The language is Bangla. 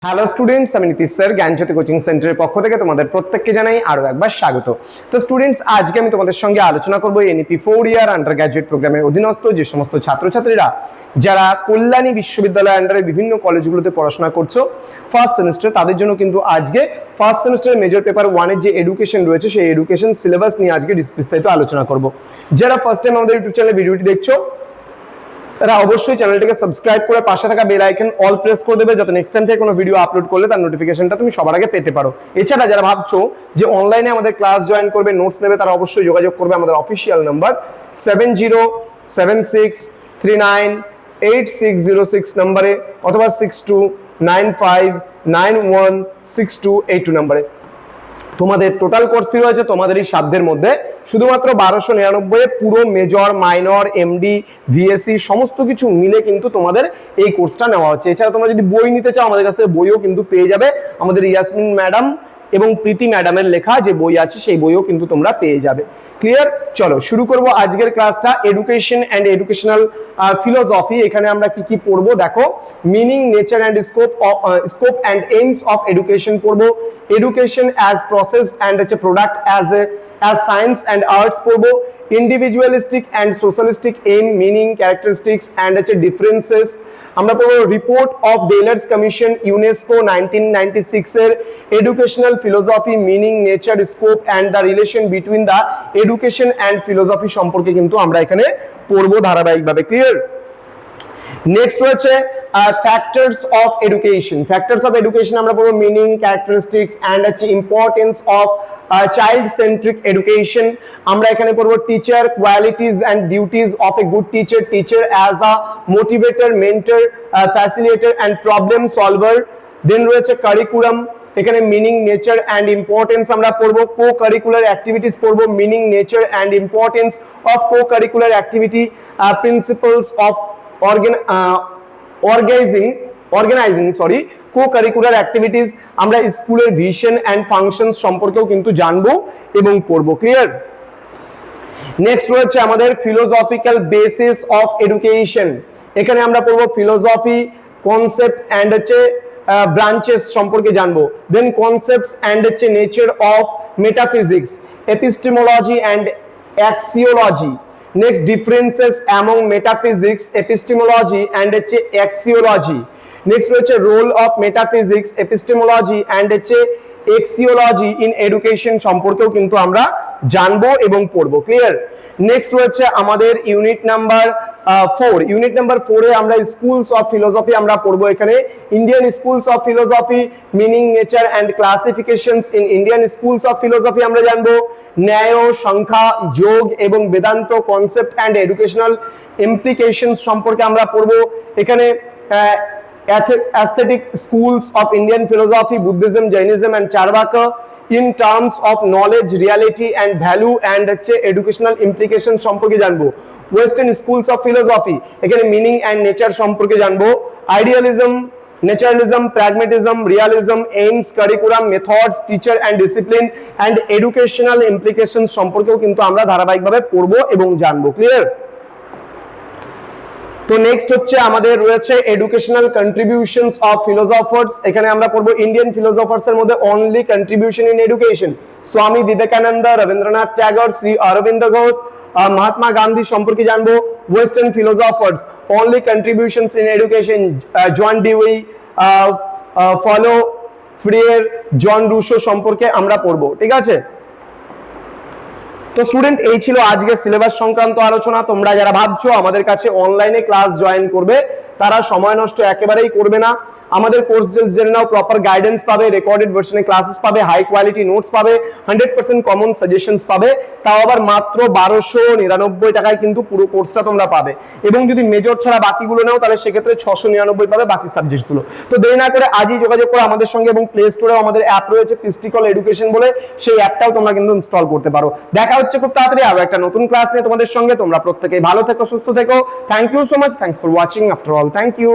হ্যালো স্টুডেন্টস, আমি নীতিশ স্যার জ্ঞানজ্যোতি কোচিং সেন্টারের পক্ষ থেকে তোমাদের প্রত্যেককে জানাই আরো একবার স্বাগত। তো স্টুডেন্টস, আজকে আমি তোমাদের সঙ্গে আলোচনা করব এনইপি 4 ইয়ার আন্ডার গ্র্যাজুয়েট প্রোগ্রামের অধীনস্থ যে সমস্ত ছাত্রছাত্রীরা যারা কল্যাণী বিশ্ববিদ্যালয়ের আন্ডারে বিভিন্ন কলেজগুলোতে পড়াশোনা করছো ফার্স্ট সেমিস্টার, তাদের জন্য কিন্তু আজকে ফার্স্ট সেমিস্টারের মেজর পেপার 1 এর যে এডুকেশন রয়েছে সেই এডুকেশন সিলেবাস নিয়ে আজকে বিস্তারিত আলোচনা করব। যারা ফার্স্ট টাইম আমাদের ইউটিউব চ্যানেলে ভিডিওটি দেখছো তারা অবশ্যই চ্যানেলটিকে সাবস্ক্রাইব করে পাশে থাকা বেল আইকন অল প্রেস করে দেবে, যাতে নেক্সট টাইম থেকে কোনো ভিডিও আপলোড করলে তার নোটিফিকেশনটা তুমি সবার আগে পেতে পারো। এছাড়া যারা ভাবছো যে অনলাইনে আমাদের ক্লাস জয়েন করবে, নোটস নেবে, তারা অবশ্যই যোগাযোগ করবে আমাদের অফিসিয়াল নাম্বার 7076398606 নম্বরে অথবা 6295916282 নম্বরে। তোমাদের টোটাল কোর্স ফি রয়েছে তোমাদেরই সাধ্যের মধ্যে শুধুমাত্র 1299 পুরো মেজর মাইনর এমডি ভিএসসি সমস্ত কিছু মিলে কিন্তু তোমাদের এই কোর্সটা নেওয়া হচ্ছে। এছাড়া তোমরা যদি বই নিতে চাও আমাদের কাছ থেকে বইও কিন্তু পেয়ে যাবে। আমাদের ইয়াসমিন ম্যাডাম এবং প্রীতি ম্যাডামের লেখা যে বই আছে সেই বইও কিন্তু তোমরা পেয়ে যাবে। ক্লিয়ার? চলো শুরু করব আজকের ক্লাসটা। এডুকেশন অ্যান্ড এডুকেশনাল ফিলোসফি, এখানে আমরা কি কি পড়বো দেখো। Meaning, nature and scope and aims of education পড়বো। Education as process and product as science and arts পড়বো। Individualistic and socialistic aim, meaning, characteristics and differences. আমরা পড়বো report of Delors commission UNESCO 1996 এর educational philosophy, meaning, nature, scope and the relation between the education and philosophy সম্পর্কে কিন্তু আমরা এখানে পড়বো ধারাবাহিকভাবে। ক্লিয়ার? নেক্সট রয়েছে factors of education. Factors of education আমরা পড়বো meaning, characteristics and importance of child centric education. আমরা এখানে পড়বো teacher qualities and duties of a good teacher, teacher as a motivator, mentor, facilitator and problem solver. Then রয়েছে কারিকুলাম, এখানে মিনিং, নেচার অ্যান্ড ইম্পর্টেন্স আমরা পড়বো। কো কারিকুলার অ্যাক্টিভিটিস পড়বো, meaning, nature and importance of co curricular activity, principles of organizing co-curricular activities. আমরা স্কুলের ভিশন অ্যান্ড ফাংশনস সম্পর্কেও কিন্তু জানবো এবং পড়বো। ক্লিয়ার? নেক্সট রয়েছে আমাদের ফিলোসফিক্যাল বেসিস অফ এডুকেশন। এখানে আমরা পড়বো ফিলোসফি, কনসেপ্ট অ্যান্ড ব্রাঞ্চেস সম্পর্কে জানবো। Then concepts and nature of metaphysics, epistemology and axiology. Next, differences among metaphysics, epistemology and axiology. Next রয়েছে role of metaphysics, epistemology and axiology in education সম্পর্কেও কিন্তু আমরা জানবো এবং পড়বো। ক্লিয়ার? নেক্সট রয়েছে আমাদের ইউনিট নাম্বার 4। ইউনিট নাম্বার 4 এ আমরা স্কুলস অফ ফিলোসফি আমরা পড়বো। এখানে Indian schools of philosophy, meaning, nature and classifications in Indian schools of philosophy আমরা জানবো। ন্যায়, সংখ্যা, যোগ এবং Vedanta, concept and educational implications সম্পর্কে আমরা পড়বো। এখানে aesthetic schools of Indian philosophy, Buddhism, Jainism and Charvaka in terms of knowledge, reality and value and educational implications সম্পর্কে জানবো। Western schools of philosophy, এখানে মিনিং অ্যান্ড নেচার সম্পর্কে জানবো। Idealism, naturalism, pragmatism, realism, aims, curriculum, methods, teacher and discipline and educational implications সম্পর্কেও কিন্তু আমরা ধারাবাহিকভাবে পড়বো এবং জানবো। ক্লিয়ার? তো নেক্সট হচ্ছে আমাদের রয়েছে এডুকেশনাল কন্ট্রিবিউশনস অফ ফিলোসফার্স। এখানে আমরা পড়বো ইন্ডিয়ান ফিলোসফার্স এর মধ্যে only contribution in education, Swami Vivekananda, Rabindranath Tagore, Shri Aurobindo Ghosh, Mahatma Gandhi সম্পর্কে জানবো। Western philosophers only contributions in education, John Dewey, Paulo Freire, John Rousseau সম্পর্কে আমরা পড়বো। ঠিক আছে? তো স্টুডেন্ট, এই ছিল আজকের সিলেবাস সংক্রান্ত আলোচনা। তোমরা যারা ভাবছো আমাদের কাছে অনলাইনে ক্লাস জয়েন করবে তারা সময় নষ্ট একেবারেই করবে না। আমাদের কোর্স ডিটেইলস জেনে নাও, প্রপার গাইডেন্স পাবে, রেকর্ডেড ভার্সনে ক্লাসেস পাবে, হাই কোয়ালিটি নোটস পাবে, 100% কমন সাজেশনস পাবে, তাও আবার মাত্র 1299 টাকায় কিন্তু পুরো কোর্সটা তোমরা পাবে। এবং যদি মেজর ছাড়া বাকিগুলো নাও তাহলে সেক্ষেত্রে 699 পাবে বাকি সাবজেক্টগুলো। তো দেরি না করে আজই যোগাযোগ করো আমাদের সঙ্গে, এবং প্লে স্টোরেও আমাদের অ্যাপ রয়েছে পিস্টিকল এডুকেশন বলে, সেই অ্যাপটাও তোমরা কিন্তু ইনস্টল করতে পারো। দেখা হচ্ছে খুব তাড়াতাড়ি আরো একটা নতুন ক্লাস নিয়ে তোমাদের সঙ্গে। তোমরা প্রত্যেকেই ভালো থেকো, সুস্থ থেকো। Thank you so much, thanks for watching after all, thank you.